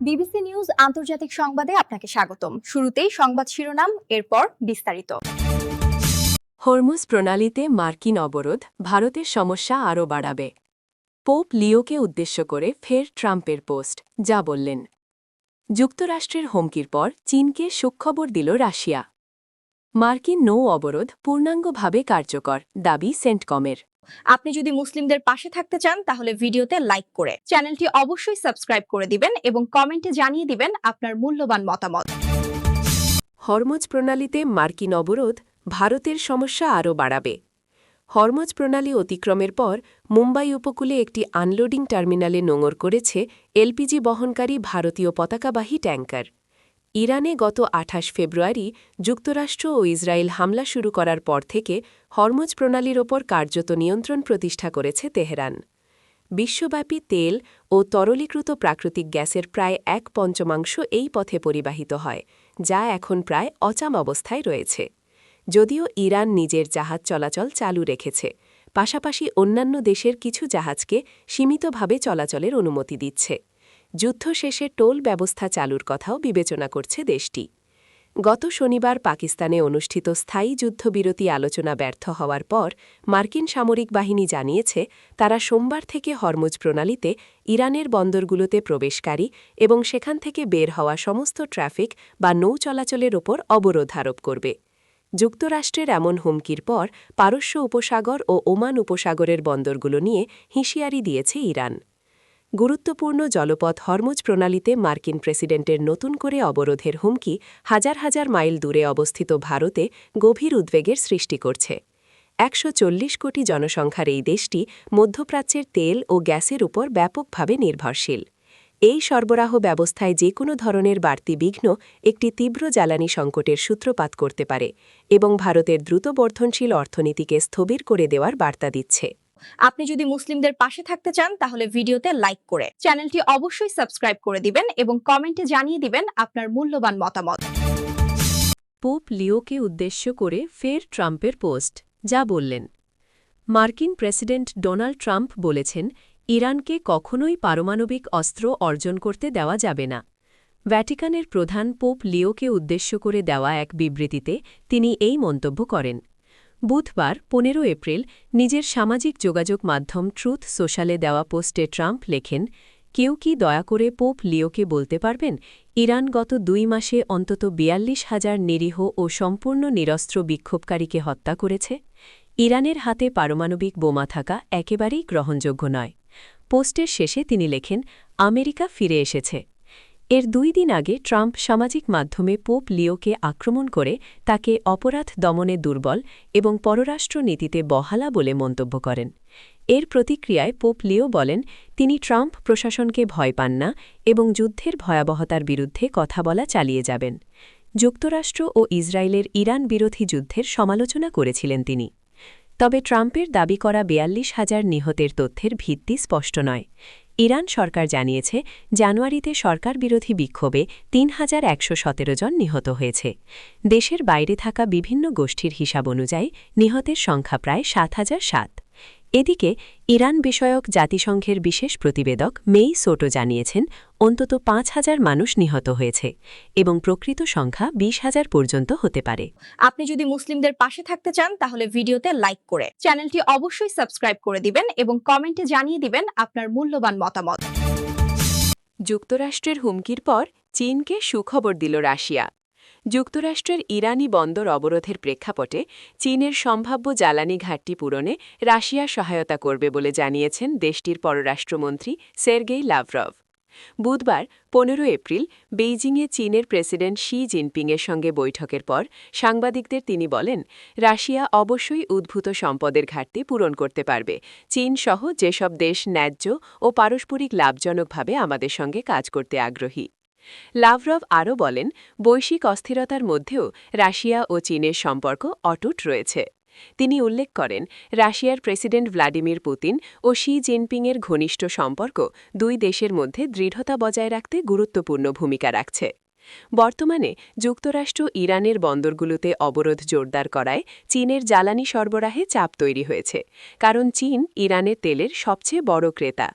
BBC news আন্তর্জাতিক সংবাদে আপনাকে স্বাগতম। শুরুতেই সংবাদ শিরোনাম, এরপর বিস্তারিত। হরমুজ প্রণালীতে মার্কিন অবরোধ ভারতের সমস্যা আরও বাড়াবে। পোপ লিওকে উদ্দেশ্য করে ফের ট্রাম্পের পোস্ট, যা বললেন। যুক্তরাষ্ট্রের হুমকির পর চীনকে সুখবর দিল রাশিয়া। মার্কিন নৌ অবরোধ পূর্ণাঙ্গভাবে কার্যকর, দাবি সেন্টকমের। আপনি যদি মুসলিমদের পাশে থাকতে চান তাহলে ভিডিওতে লাইক করে চ্যানেলটি অবশ্যই সাবস্ক্রাইব করে দিবেন এবং কমেন্টে জানিয়ে দিবেন আপনার মূল্যবান মতামত। হরমুজ প্রণালীতে মার্কিন অবরোধ ভারতের সমস্যা আরও বাড়াবে। হরমুজ প্রণালী অতিক্রমের পর মুম্বাই উপকূলে একটি আনলোডিং টার্মিনালে নোঙর করেছে এলপিজি বহনকারী ভারতীয় পতাকাবাহী ট্যাঙ্কার। ইরানে গত ২৮ ফেব্রুয়ারি যুক্তরাষ্ট্র ও ইসরায়েল হামলা শুরু করার পর থেকে হরমুজ প্রণালীর ওপর কার্যত নিয়ন্ত্রণ প্রতিষ্ঠা করেছে তেহরান। বিশ্বব্যাপী তেল ও তরলীকৃত প্রাকৃতিক গ্যাসের প্রায় ১/৫ এই পথে পরিবাহিত হয়, যা এখন প্রায় অচাম অবস্থায় রয়েছে। যদিও ইরান নিজের জাহাজ চলাচল চালু রেখেছে, পাশাপাশি অন্যান্য দেশের কিছু জাহাজকে সীমিতভাবে চলাচলের অনুমতি দিচ্ছে। যুদ্ধ শেষে টোল ব্যবস্থা চালুর কথাও বিবেচনা করছে দেশটি। গত শনিবার পাকিস্তানে অনুষ্ঠিত স্থায়ী যুদ্ধবিরতি আলোচনা ব্যর্থ হওয়ার পর মার্কিন সামরিক বাহিনী জানিয়েছে তারা সোমবার থেকে হরমুজ প্রণালীতে ইরানের বন্দরগুলোতে প্রবেশকারী এবং সেখান থেকে বের হওয়া সমস্ত ট্রাফিক বা নৌ চলাচলের ওপর অবরোধ আরোপ করবে। যুক্তরাষ্ট্রের এমন হুমকির পর পারস্য উপসাগর ও ওমান উপসাগরের বন্দরগুলো নিয়ে হুঁশিয়ারি দিয়েছে ইরান। গুরুত্বপূর্ণ জলপথ হরমুজ প্রণালীতে মার্কিন প্রেসিডেন্টের নতুন করে অবরোধের হুমকি হাজার হাজার মাইল দূরে অবস্থিত ভারতে গভীর উদ্বেগের সৃষ্টি করছে। ১৪০ কোটি জনসংখ্যার এই দেশটি মধ্যপ্রাচ্যের তেল ও গ্যাসের উপর ব্যাপকভাবে নির্ভরশীল। এই সরবরাহ ব্যবস্থায় যে কোনো ধরনের বাড়তি বিঘ্ন একটি তীব্র জ্বালানি সংকটের সূত্রপাত করতে পারে এবং ভারতের দ্রুত বর্ধনশীল অর্থনীতিকে স্থবির করে দেওয়ার বার্তা দিচ্ছে। আপনি যদি মুসলিমদের পাশে থাকতে চান তাহলে ভিডিওতে লাইক করে চ্যানেলটি অবশ্যই সাবস্ক্রাইব করে দিবেন এবং কমেন্টে জানিয়ে দিবেন আপনার মূল্যবান মতামত। পোপ লিওকে উদ্দেশ্য করে ফের ট্রাম্পের পোস্ট, যা বললেন। মার্কিন প্রেসিডেন্ট ডোনাল্ড ট্রাম্প বলেছেন ইরানকে কখনোই পারমাণবিক অস্ত্র অর্জন করতে দেওয়া যাবে না। ভ্যাটিকানের প্রধান পোপ লিওকে উদ্দেশ্য করে দেওয়া এক বিবৃতিতে তিনি এই মন্তব্য করেন। বুধবার ১৫ এপ্রিল নিজের সামাজিক যোগাযোগ মাধ্যম ট্রুথ সোশ্যালে দেওয়া পোস্টে ট্রাম্প লেখেন, কেউ কি দয়া করে পোপ লিওকে বলতে পারবেন ইরান গত ২ মাসে অন্তত ৪২,০০০ নিরীহ ও সম্পূর্ণ নিরস্ত্র বিক্ষোভকারীকে হত্যা করেছে? ইরানের হাতে পারমাণবিক বোমা থাকা একেবারেই গ্রহণযোগ্য নয়। পোস্টের শেষে তিনি লেখেন, আমেরিকা ফিরে এসেছে। এর ২ দিন আগে ট্রাম্প সামাজিক মাধ্যমে পোপ লিওকে আক্রমণ করে তাকে অপরাধ দমনে দুর্বল এবং পররাষ্ট্র নীতিতে বহালা বলে মন্তব্য করেন। এর প্রতিক্রিয়ায় পোপ লিও বলেন তিনি ট্রাম্প প্রশাসনকে ভয় পান না এবং যুদ্ধের ভয়াবহতার বিরুদ্ধে কথা বলা চালিয়ে যাবেন। যুক্তরাষ্ট্র ও ইসরায়েলের ইরান বিরোধী যুদ্ধের সমালোচনা করেছিলেন তিনি। তবে ট্রাম্পের দাবি করা ৪২,০০০ নিহতের তথ্যের ভিত্তি স্পষ্ট নয়। ইরান সরকার জানিয়েছে জানুয়ারিতে সরকার বিরোধী বিক্ষোভে ৩,১১৭ জন নিহত হয়েছে। দেশের বাইরে থাকা বিভিন্ন গোষ্ঠীর হিসাব অনুযায়ী নিহতের সংখ্যা প্রায় ৭,০০৭। এদিকে ইরান বিষয়ক জাতিসংঘের বিশেষ প্রতিবেদক মেই সোটো জানিয়েছেন অন্তত ৫,০০০ মানুষ নিহত হয়েছে এবং প্রকৃত সংখ্যা ২০,০০০ পর্যন্ত হতে পারে। আপনি যদি মুসলিমদের পাশে থাকতে চান তাহলে ভিডিওতে লাইক করে চ্যানেলটি অবশ্যই সাবস্ক্রাইব করে দিবেন এবং কমেন্টে জানিয়ে দিবেন আপনার মূল্যবান মতামত। যুক্তরাষ্ট্রের হুমকির পর চীনকে সুখবর দিল রাশিয়া। যুক্তরাষ্ট্রের ইরানি বন্দর অবরোধের প্রেক্ষাপটে চীনের সম্ভাব্য জ্বালানি ঘাটতি পূরণে রাশিয়া সহায়তা করবে বলে জানিয়েছেন দেশটির পররাষ্ট্রমন্ত্রী সের্গেই লাভরভ। বুধবার ১৫ এপ্রিল বেইজিংয়ে চীনের প্রেসিডেন্ট শি জিনপিংয়ের সঙ্গে বৈঠকের পর সাংবাদিকদের তিনি বলেন, রাশিয়া অবশ্যই উদ্ভূত সম্পদের ঘাটতি পূরণ করতে পারবে। চীন সহ যেসব দেশ ন্যায্য ও পারস্পরিক লাভজনকভাবে আমাদের সঙ্গে কাজ করতে আগ্রহী। লাভরভ আরও বলেন, বৈশ্বিক অস্থিরতার মধ্যেও রাশিয়া ও চীনের সম্পর্ক অটুট রয়েছে। তিনি উল্লেখ করেন, রাশিয়ার প্রেসিডেন্ট ভ্লাদিমির পুতিন ও শি জিনপিংয়ের ঘনিষ্ঠ সম্পর্ক দুই দেশের মধ্যে দৃঢ়তা বজায় রাখতে গুরুত্বপূর্ণ ভূমিকা রাখছে। বর্তমানে যুক্তরাষ্ট্র ইরানের বন্দরগুলোতে অবরোধ জোরদার করায় চীনের জ্বালানি সরবরাহে চাপ তৈরি হয়েছে, কারণ চীন ইরানের তেলের সবচেয়ে বড় ক্রেতা।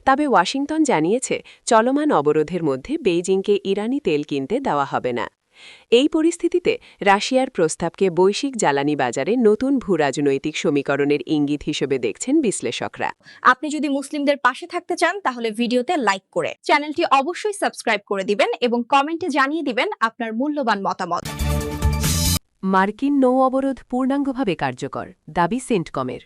তবে ওয়াশিংটন জানিয়েছে, চলমান অবরোধের মধ্যে বেইজিংকে ইরানি তেল কিনতে দেওয়া হবে না। এই পরিস্থিতিতে রাশিয়ার প্রস্তাবকে বৈশ্বিক জ্বালানি বাজারে নতুন ভূরাজনৈতিক সমীকরণের ইঙ্গিত হিসেবে দেখছেন বিশ্লেষকরা। আপনি যদি মুসলিমদের পাশে থাকতে চান তাহলে ভিডিওতে লাইক করে চ্যানেলটি অবশ্যই সাবস্ক্রাইব করে দিবেন এবং কমেন্টে জানিয়ে দিবেন আপনার মূল্যবান মতামত। মার্কিন নৌ অবরোধ পূর্ণাঙ্গভাবে কার্যকর, দাবি সেন্টকমের।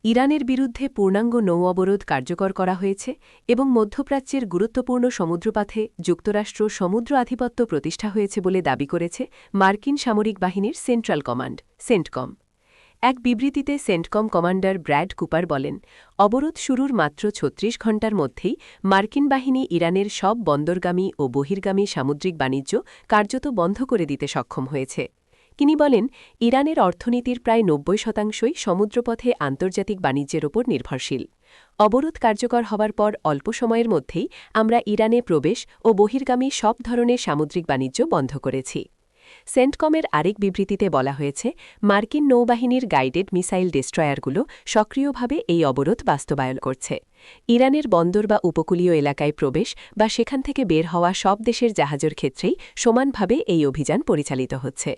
ইরানের বিরুদ্ধে পূর্ণাঙ্গ নৌ অবরোধ কার্যকর করা হয়েছে এবং মধ্যপ্রাচ্যের গুরুত্বপূর্ণ সমুদ্রপথে যুক্তরাষ্ট্র সমুদ্র আধিপত্য প্রতিষ্ঠা হয়েছে বলে দাবি করেছে মার্কিন সামরিক বাহিনীর সেন্ট্রাল কমান্ড, সেন্টকম। এক বিবৃতিতে সেন্টকম কমান্ডার ব্র্যাড কুপার বলেন, অবরোধ শুরুর মাত্র ৩৬ ঘণ্টার মধ্যেই মার্কিন বাহিনী ইরানের সব বন্দরগামী ও বহির্গামী সামুদ্রিক বাণিজ্য কার্যত বন্ধ করে দিতে সক্ষম হয়েছে। তিনি বলেন, ইরানের অর্থনীতির প্রায় ৯০% সমুদ্রপথে আন্তর্জাতিক বাণিজ্যের ওপর নির্ভরশীল। অবরোধ কার্যকর হওয়ার পর অল্প সময়ের মধ্যেই আমরা ইরানে প্রবেশ ও বহির্গামী সব ধরনের সামুদ্রিক বাণিজ্য বন্ধ করেছি। সেন্টকমের আরেক বিবৃতিতে বলা হয়েছে, মার্কিন নৌবাহিনীর গাইডেড মিসাইল ডেস্ট্রয়ারগুলো সক্রিয়ভাবে এই অবরোধ বাস্তবায়ন করছে। ইরানের বন্দর বা উপকূলীয় এলাকায় প্রবেশ বা সেখান থেকে বের হওয়া সব দেশের জাহাজের ক্ষেত্রেই সমানভাবে এই অভিযান পরিচালিত হচ্ছে।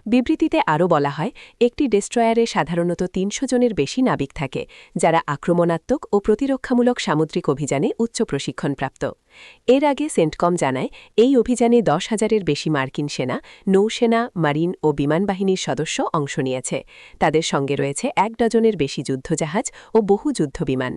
বিবৃতিতে আরও বলা হয়, একটি ডেস্ট্রয়ারে সাধারণত ৩০০ জনের বেশি নাবিক থাকে, যারা আক্রমণাত্মক ও প্রতিরক্ষামূলক সামুদ্রিক অভিযানে উচ্চ প্রশিক্ষণপ্রাপ্ত। এর আগে সেন্টকম জানায়, এই অভিযানে ১০,০০০-এর বেশি মার্কিন সেনা, নৌসেনা, মারিন ও বিমান বাহিনীর সদস্য অংশ নিয়েছে। তাদের সঙ্গে রয়েছে ১ ডজনের বেশি যুদ্ধজাহাজ ও বহু যুদ্ধবিমান।